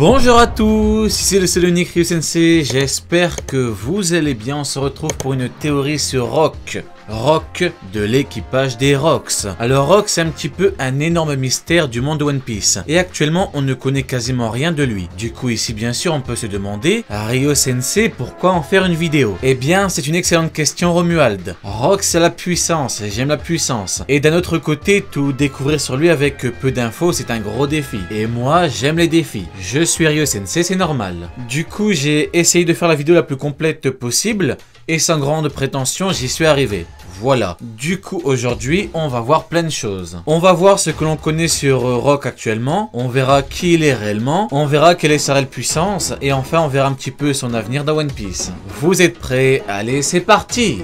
Bonjour à tous, ici le seul unique Ryu Sensei, j'espère que vous allez bien. On se retrouve pour une théorie sur Rock. Rock de l'équipage des Rocks. Alors Rock, c'est un petit peu un énorme mystère du monde de One Piece. Et actuellement, on ne connaît quasiment rien de lui. Du coup, ici, bien sûr, on peut se demander, Ryo Sensei, pourquoi en faire une vidéo? Eh bien, c'est une excellente question, Romuald. Rock, c'est la puissance, j'aime la puissance. Et d'un autre côté, tout découvrir sur lui avec peu d'infos, c'est un gros défi. Et moi, j'aime les défis. Je suis Ryo Sensei, c'est normal. Du coup, j'ai essayé de faire la vidéo la plus complète possible. Et sans grande prétention, j'y suis arrivé. Voilà. Du coup, aujourd'hui, on va voir plein de choses. On va voir ce que l'on connaît sur Rock actuellement. On verra qui il est réellement. On verra quelle est sa réelle puissance. Et enfin, on verra un petit peu son avenir dans One Piece. Vous êtes prêts? Allez, c'est parti!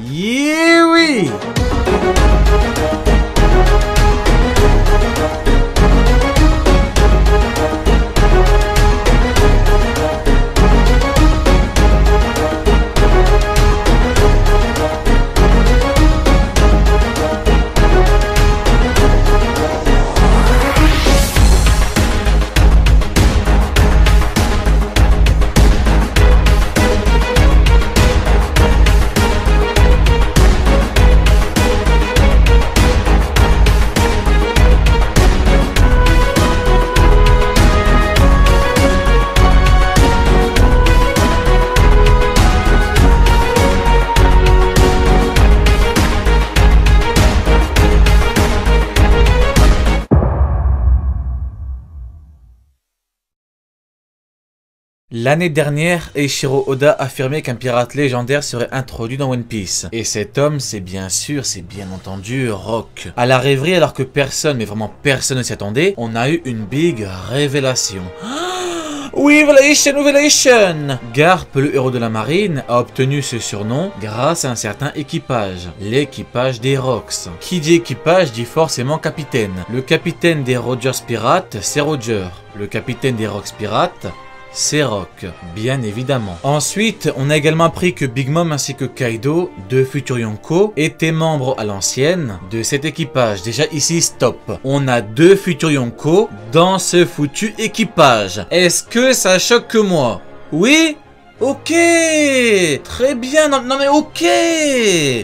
Yeah, oui! L'année dernière, Eiichiro Oda affirmait qu'un pirate légendaire serait introduit dans One Piece. Et cet homme, c'est bien entendu Rock. À la rêverie, alors que personne, mais vraiment personne ne s'y attendait, on a eu une big révélation. Révélation! Garp, le héros de la marine, a obtenu ce surnom grâce à un certain équipage, l'équipage des Rocks. Qui dit équipage dit forcément capitaine. Le capitaine des Rogers Pirates, c'est Roger. Le capitaine des Rocks Pirates, c'est Rock, bien évidemment. Ensuite, on a également appris que Big Mom ainsi que Kaido, deux futurs Yonko, étaient membres à l'ancienne de cet équipage. Déjà ici, stop. On a deux futurs Yonko dans ce foutu équipage. Est-ce que ça choque que moi? Oui? Ok, très bien, non mais ok.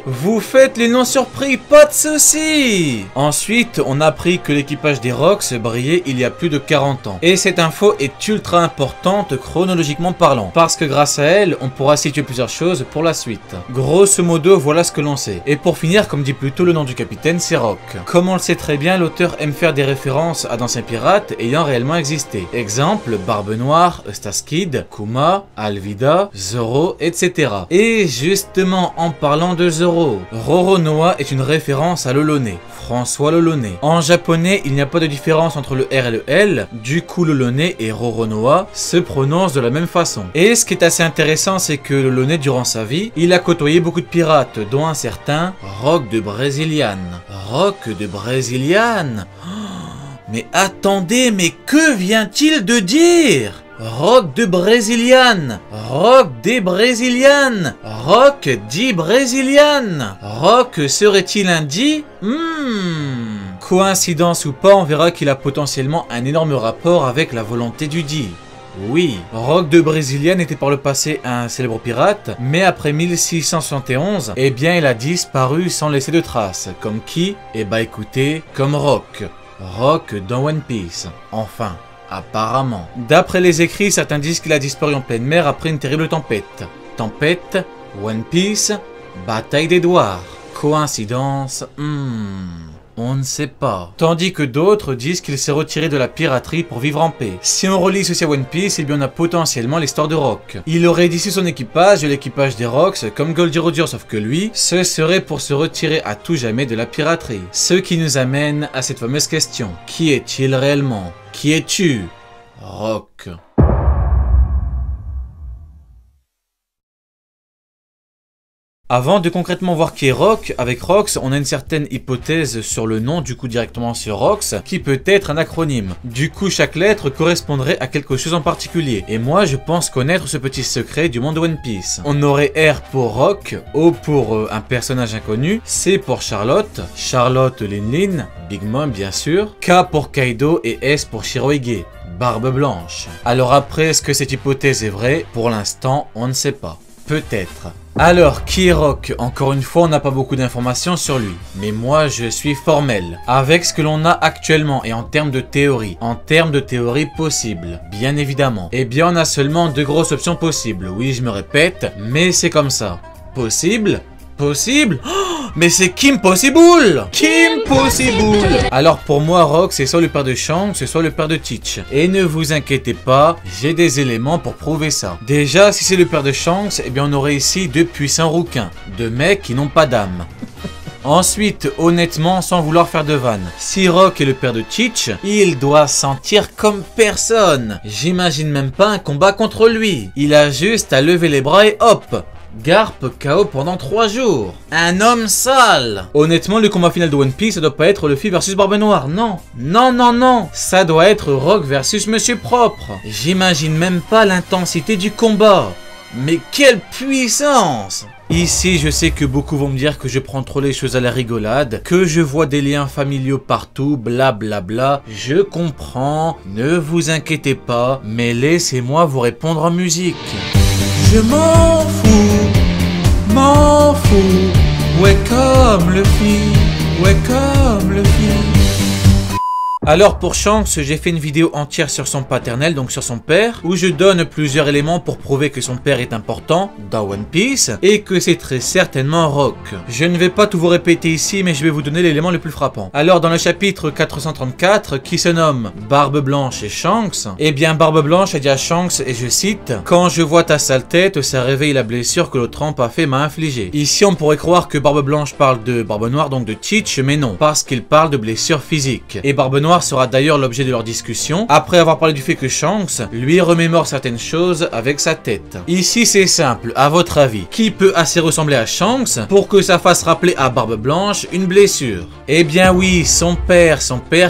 Vous faites les noms surpris, pas de soucis. Ensuite, on a appris que l'équipage des Rocks brillait il y a plus de 40 ans. Et cette info est ultra importante chronologiquement parlant, parce que grâce à elle, on pourra situer plusieurs choses pour la suite. Grosso modo, voilà ce que l'on sait. Et pour finir, comme dit plus tôt le nom du capitaine, c'est Rock. Comme on le sait très bien, l'auteur aime faire des références à d'anciens pirates ayant réellement existé. Exemple, Barbe Noire, Eustace Kid, Kuma, Alvida, Zoro, etc. Et justement, en parlant de Zoro, Roronoa est une référence à Lolone, François Lolone. En japonais, il n'y a pas de différence entre le R et le L, du coup Lolone et Roronoa se prononcent de la même façon. Et ce qui est assez intéressant, c'est que Lolone, durant sa vie, il a côtoyé beaucoup de pirates, dont un certain Rock de Brésiliane. Rock de Brésiliane? Mais attendez, mais que vient-il de dire? Rock de Brésiliane, Rock des Brésilianes, Rock dit Brésiliane. Rock serait-il un dit? Coïncidence ou pas, on verra qu'il a potentiellement un énorme rapport avec la volonté du dit. Oui, Rock de Brésiliane était par le passé un célèbre pirate, mais après 1671, eh bien il a disparu sans laisser de traces. Comme qui? Eh bah écoutez, comme Rock. Rock dans One Piece. Enfin. Apparemment. D'après les écrits, certains disent qu'il a disparu en pleine mer après une terrible tempête. Tempête, One Piece, bataille d'Edward. Coïncidence? On ne sait pas. Tandis que d'autres disent qu'il s'est retiré de la piraterie pour vivre en paix. Si on relie ceci à One Piece, eh bien on a potentiellement l'histoire de Rock. Il aurait d'ici son équipage, l'équipage des Rocks, comme Goldie Roger, sauf que lui, ce serait pour se retirer à tout jamais de la piraterie. Ce qui nous amène à cette fameuse question. Qui est-il réellement? Qui es-tu? Rock. Avant de concrètement voir qui est Rock, avec Rox, on a une certaine hypothèse sur le nom, du coup directement sur Rox, qui peut être un acronyme. Du coup, chaque lettre correspondrait à quelque chose en particulier. Et moi, je pense connaître ce petit secret du monde de One Piece. On aurait R pour Rock, O pour un personnage inconnu, C pour Charlotte, Charlotte Lin Lin, Big Mom bien sûr, K pour Kaido et S pour Shirohige. Barbe Blanche. Alors après, est-ce que cette hypothèse est vraie? Pour l'instant, on ne sait pas. Peut-être. Alors, qui est Rock? Encore une fois, on n'a pas beaucoup d'informations sur lui. Mais moi, je suis formel. Avec ce que l'on a actuellement et en termes de théorie. En termes de théorie possible, bien évidemment. Eh bien, on a seulement 2 grosses options possibles. Oui, je me répète, mais c'est comme ça. Possible? Possible? Oh, mais c'est Kim Possible! Kim Possible! Alors pour moi, Rock, c'est soit le père de Shanks, c'est soit le père de Teach. Et ne vous inquiétez pas, j'ai des éléments pour prouver ça. Déjà, si c'est le père de Shanks, eh bien on aurait ici 2 puissants rouquins. 2 mecs qui n'ont pas d'âme. Ensuite, honnêtement, sans vouloir faire de vanne, si Rock est le père de Teach, il doit sentir comme personne. J'imagine même pas un combat contre lui. Il a juste à lever les bras et hop! Garp KO pendant 3 jours. Un homme sale. Honnêtement, le combat final de One Piece, ça doit pas être Luffy versus Barbe Noire. Non. Non, non, non. Ça doit être Rock versus Monsieur Propre. J'imagine même pas l'intensité du combat. Mais quelle puissance! Ici, je sais que beaucoup vont me dire que je prends trop les choses à la rigolade, que je vois des liens familiaux partout, blablabla. Bla bla. Je comprends, ne vous inquiétez pas, mais laissez-moi vous répondre en musique. Je m'en fous, ouais comme Luffy, ouais comme Luffy. Alors pour Shanks, j'ai fait une vidéo entière sur son paternel, donc sur son père, où je donne plusieurs éléments pour prouver que son père est important dans One Piece, et que c'est très certainement Rock. Je ne vais pas tout vous répéter ici, mais je vais vous donner l'élément le plus frappant. Alors dans le chapitre 434, qui se nomme Barbe Blanche et Shanks, eh bien Barbe Blanche a dit à Shanks, et je cite, « Quand je vois ta sale tête, ça réveille la blessure que le trempe a fait m'a infligé. » Ici on pourrait croire que Barbe Blanche parle de Barbe Noire, donc de Teach, mais non, parce qu'il parle de blessures physiques. Et Barbe Noire sera d'ailleurs l'objet de leur discussion, après avoir parlé du fait que Shanks lui remémore certaines choses avec sa tête. Ici c'est simple, à votre avis, qui peut assez ressembler à Shanks pour que ça fasse rappeler à Barbe Blanche une blessure? Eh bien oui, son père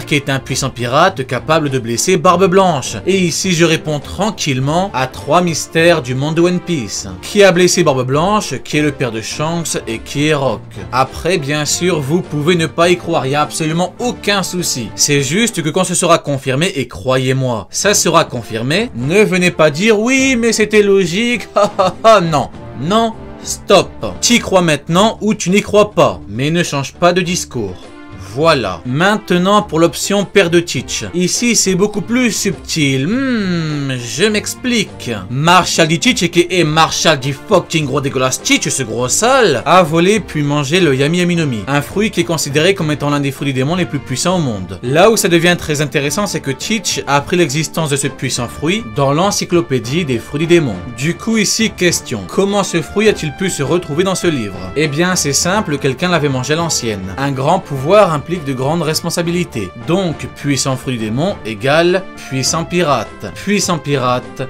qui est un puissant pirate capable de blesser Barbe Blanche. Et ici je réponds tranquillement à 3 mystères du monde de One Piece. Qui a blessé Barbe Blanche, qui est le père de Shanks et qui est Rock? Après bien sûr vous pouvez ne pas y croire, il n'y a absolument aucun souci. C'est juste que quand ce sera confirmé, et croyez-moi, ça sera confirmé, ne venez pas dire oui mais c'était logique, non, non, stop. T'y crois maintenant ou tu n'y crois pas, mais ne change pas de discours. Voilà. Maintenant pour l'option père de Teach. Ici c'est beaucoup plus subtil. Je m'explique. Marshall D. Teach et Marshall D. fucking gros dégueulasse Teach, ce gros sale, a volé puis mangé le Yami Yami no Mi. Un fruit qui est considéré comme étant l'un des fruits du démon les plus puissants au monde. Là où ça devient très intéressant, c'est que Teach a appris l'existence de ce puissant fruit dans l'encyclopédie des fruits du démon. Du coup ici question, comment ce fruit a-t-il pu se retrouver dans ce livre? Eh bien c'est simple, quelqu'un l'avait mangé à l'ancienne. Un grand pouvoir implique de grandes responsabilités. Donc, puissant fruit du démon égale puissant pirate. Puissant pirate,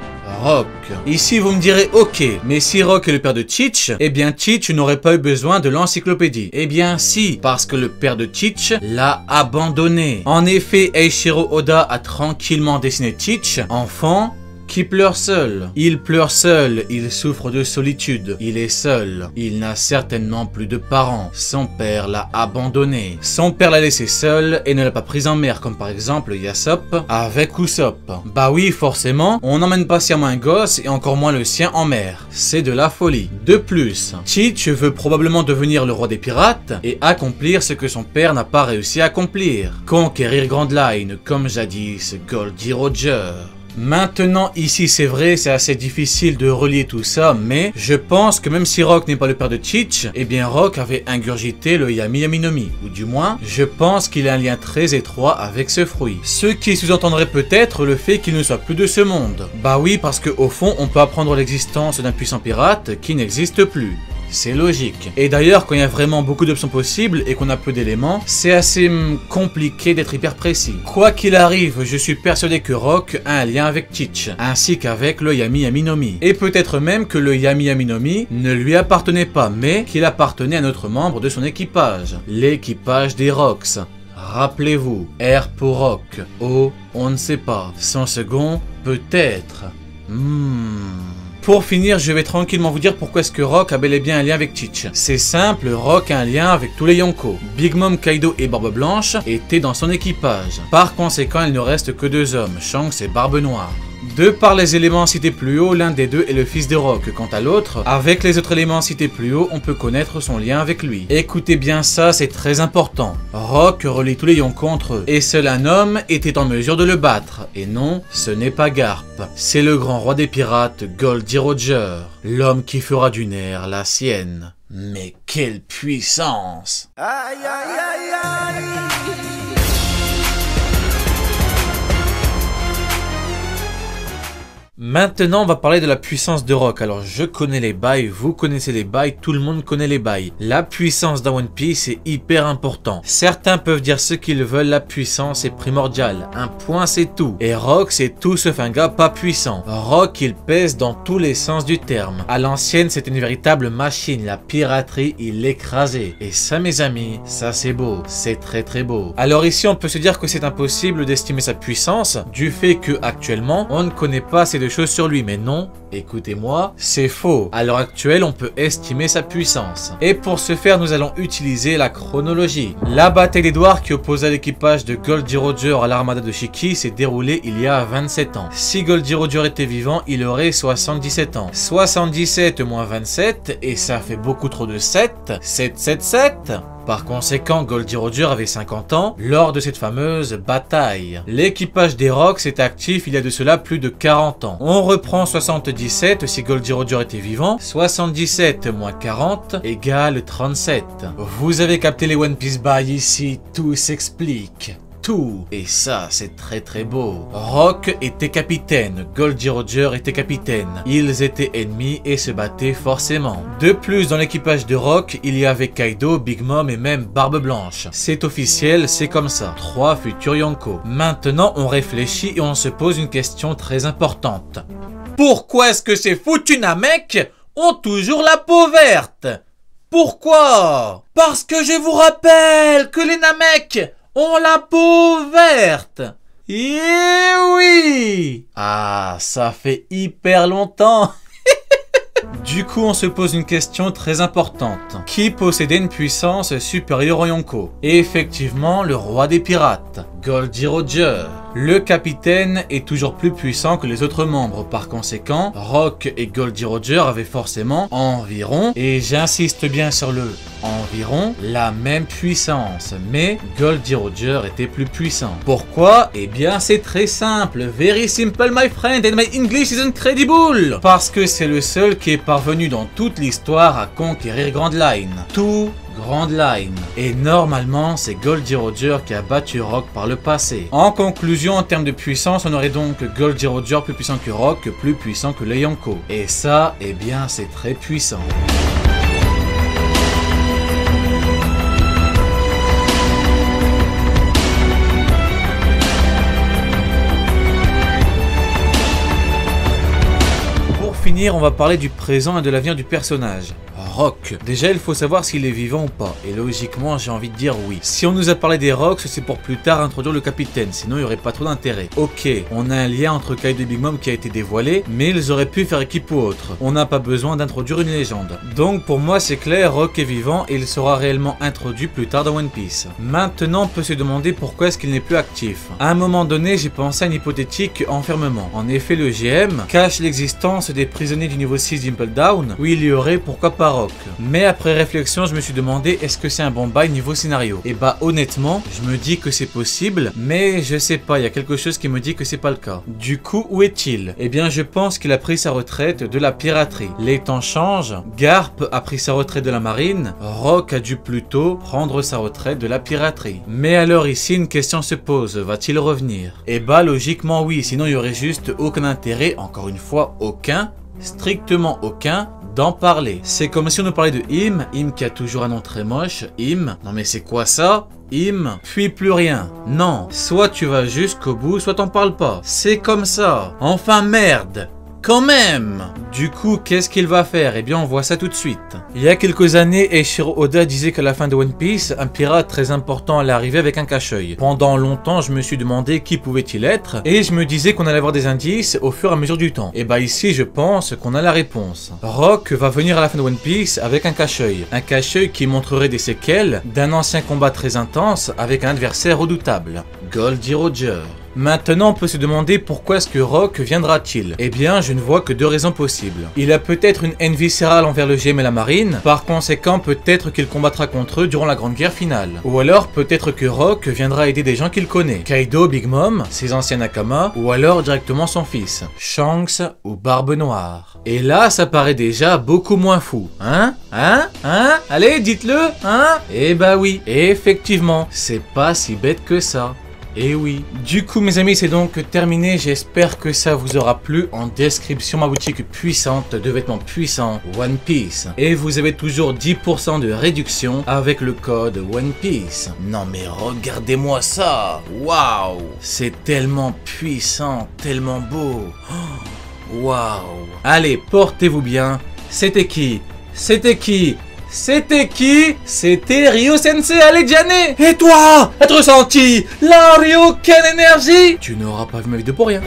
Rock. Ici, vous me direz, ok, mais si Rock est le père de Teach, eh bien Teach n'aurait pas eu besoin de l'encyclopédie. Eh bien si, parce que le père de Teach l'a abandonné. En effet, Eiichiro Oda a tranquillement dessiné Teach, enfant, qui pleure seul. Il pleure seul, il souffre de solitude, il est seul, il n'a certainement plus de parents, son père l'a abandonné. Son père l'a laissé seul et ne l'a pas pris en mer, comme par exemple Yasopp avec Usopp. Bah oui, forcément, on n'emmène pas sciemment un gosse et encore moins le sien en mer. C'est de la folie. De plus, Teach veut probablement devenir le roi des pirates et accomplir ce que son père n'a pas réussi à accomplir. Conquérir Grand Line, comme jadis Goldie Roger. Maintenant, ici c'est vrai, c'est assez difficile de relier tout ça, mais je pense que même si Rock n'est pas le père de Teach, eh bien Rock avait ingurgité le Yami Yami no Mi, ou du moins, je pense qu'il a un lien très étroit avec ce fruit. Ce qui sous-entendrait peut-être le fait qu'il ne soit plus de ce monde. Bah oui, parce que au fond, on peut apprendre l'existence d'un puissant pirate qui n'existe plus. C'est logique. Et d'ailleurs, quand il y a vraiment beaucoup d'options possibles et qu'on a peu d'éléments, c'est assez compliqué d'être hyper précis. Quoi qu'il arrive, je suis persuadé que Rock a un lien avec Teach, ainsi qu'avec le Yami Yami no Mi. Et peut-être même que le Yami Yami no Mi ne lui appartenait pas, mais qu'il appartenait à un autre membre de son équipage, l'équipage des Rocks. Rappelez-vous, R pour Rock, O, on ne sait pas. Son second, peut-être. Pour finir, je vais tranquillement vous dire pourquoi est-ce que Rock a bel et bien un lien avec Teach. C'est simple, Rock a un lien avec tous les Yonko. Big Mom, Kaido et Barbe Blanche étaient dans son équipage. Par conséquent, il ne reste que deux hommes, Shanks et Barbe Noire. De par les éléments cités plus haut, l'un des deux est le fils de Rock. Quant à l'autre, avec les autres éléments cités plus haut, on peut connaître son lien avec lui. Écoutez bien ça, c'est très important. Rock relie tous les Yonko entre eux. Et seul un homme était en mesure de le battre. Et non, ce n'est pas Garp. C'est le grand roi des pirates, Goldie Roger. L'homme qui fera du nerf la sienne. Mais quelle puissance! Aïe aïe aïe aïe! Maintenant, on va parler de la puissance de Rock. Alors, je connais les bails, vous connaissez les bails, tout le monde connaît les bails. La puissance dans One Piece est hyper important. Certains peuvent dire ce qu'ils veulent, la puissance est primordiale. Un point, c'est tout. Et Rock, c'est tout sauf un gars pas puissant. Rock, il pèse dans tous les sens du terme. À l'ancienne, c'était une véritable machine. La piraterie, il l'écrasait. Et ça, mes amis, ça c'est beau. C'est très très beau. Alors ici, on peut se dire que c'est impossible d'estimer sa puissance, du fait que actuellement, on ne connaît pas ces deux choses sur lui, mais non, écoutez-moi, c'est faux. À l'heure actuelle, on peut estimer sa puissance. Et pour ce faire, nous allons utiliser la chronologie. La bataille d'Edward qui opposa l'équipage de Goldie Roger à l'armada de Shiki s'est déroulée il y a 27 ans. Si Goldie Roger était vivant, il aurait 77 ans. 77 moins 27, et ça fait beaucoup trop de 7. 7. Par conséquent, Goldie Roger avait 50 ans lors de cette fameuse bataille. L'équipage des Rocks était actif il y a de cela plus de 40 ans. On reprend 77 si Goldie Roger était vivant. 77 moins 40 égale 37. Vous avez capté les One Piece Bails ici, tout s'explique. Tout. Et ça, c'est très très beau. Rock était capitaine, Goldie Roger était capitaine. Ils étaient ennemis et se battaient forcément. De plus, dans l'équipage de Rock, il y avait Kaido, Big Mom et même Barbe Blanche. C'est officiel, c'est comme ça. 3 futurs Yonko. Maintenant, on réfléchit et on se pose une question très importante. Pourquoi est-ce que ces foutus Namek ont toujours la peau verte? Pourquoi? Parce que je vous rappelle que les Namek ont la peau verte. Eh oui! Ah, ça fait hyper longtemps. Du coup, on se pose une question très importante. Qui possédait une puissance supérieure au Yonko? Et effectivement, le roi des pirates, Goldie Roger. Le capitaine est toujours plus puissant que les autres membres. Par conséquent, Rock et Goldie Roger avaient forcément environ, et j'insiste bien sur le environ, la même puissance. Mais Goldie Roger était plus puissant. Pourquoi? Eh bien, c'est très simple. Very simple, my friend, and my English is incredible. Parce que c'est le seul qui est parvenu dans toute l'histoire à conquérir Grand Line. Tout Grand Line. Et normalement, c'est Goldie Roger qui a battu Rock par le passé. En conclusion, en termes de puissance, on aurait donc Goldie Roger plus puissant que Rock, plus puissant que les Yonko. Et ça, eh bien, c'est très puissant. Pour finir, on va parler du présent et de l'avenir du personnage. Rock. Déjà, il faut savoir s'il est vivant ou pas. Et logiquement, j'ai envie de dire oui. Si on nous a parlé des Rocks, c'est pour plus tard introduire le capitaine. Sinon, il n'y aurait pas trop d'intérêt. Ok, on a un lien entre Kaido et Big Mom qui a été dévoilé, mais ils auraient pu faire équipe ou autre. On n'a pas besoin d'introduire une légende. Donc, pour moi, c'est clair, Rock est vivant et il sera réellement introduit plus tard dans One Piece. Maintenant, on peut se demander pourquoi est-ce qu'il n'est plus actif. À un moment donné, j'ai pensé à un hypothétique enfermement. En effet, le GM cache l'existence des prisonniers du niveau 6 d'Impel Down, où il y aurait pourquoi pas Rock. Mais après réflexion, je me suis demandé est-ce que c'est un bon bail niveau scénario. Et bah honnêtement, je me dis que c'est possible, mais je sais pas, il y a quelque chose qui me dit que c'est pas le cas. Du coup, où est-il? Eh bien, je pense qu'il a pris sa retraite de la piraterie. Les temps changent, Garp a pris sa retraite de la marine, Rock a dû plutôt prendre sa retraite de la piraterie. Mais alors ici, une question se pose, va-t-il revenir? Eh bah logiquement oui, sinon il y aurait juste aucun intérêt, encore une fois aucun, strictement aucun, d'en parler. C'est comme si on nous parlait de Im qui a toujours un nom très moche, Im, non mais c'est quoi ça? Im, puis plus rien. Non, soit tu vas jusqu'au bout, soit t'en parles pas. C'est comme ça. Enfin merde. Quand même! Du coup, qu'est-ce qu'il va faire? Eh bien, on voit ça tout de suite. Il y a quelques années, Eiichiro Oda disait qu'à la fin de One Piece, un pirate très important allait arriver avec un cache-œil. Pendant longtemps, je me suis demandé qui pouvait-il être, et je me disais qu'on allait avoir des indices au fur et à mesure du temps. Et bah ici, je pense qu'on a la réponse. Rock va venir à la fin de One Piece avec un cache-œil. Un cache-œil qui montrerait des séquelles d'un ancien combat très intense avec un adversaire redoutable. Goldie Roger. Maintenant, on peut se demander pourquoi est-ce que Rock viendra-t-il? Eh bien, je ne vois que deux raisons possibles. Il a peut-être une haine viscérale envers le GM et la marine, par conséquent, peut-être qu'il combattra contre eux durant la grande guerre finale. Ou alors, peut-être que Rock viendra aider des gens qu'il connaît. Kaido, Big Mom, ses anciens Nakama, ou alors directement son fils, Shanks ou Barbe Noire. Et là, ça paraît déjà beaucoup moins fou. Hein? Allez, dites-le, hein? Eh bah oui, effectivement, c'est pas si bête que ça. Et oui. Du coup mes amis, c'est donc terminé, j'espère que ça vous aura plu. En description, ma boutique puissante de vêtements puissants One Piece. Et vous avez toujours 10% de réduction avec le code One Piece. Non mais regardez-moi ça. Waouh. C'est tellement puissant, tellement beau. Waouh. Allez, portez-vous bien. C'était qui? C'était qui? C'était qui? C'était Ryo Sensei Alediane. Et toi? As-tu ressenti la Ryoken Energy? Tu n'auras pas vu ma vidéo pour rien.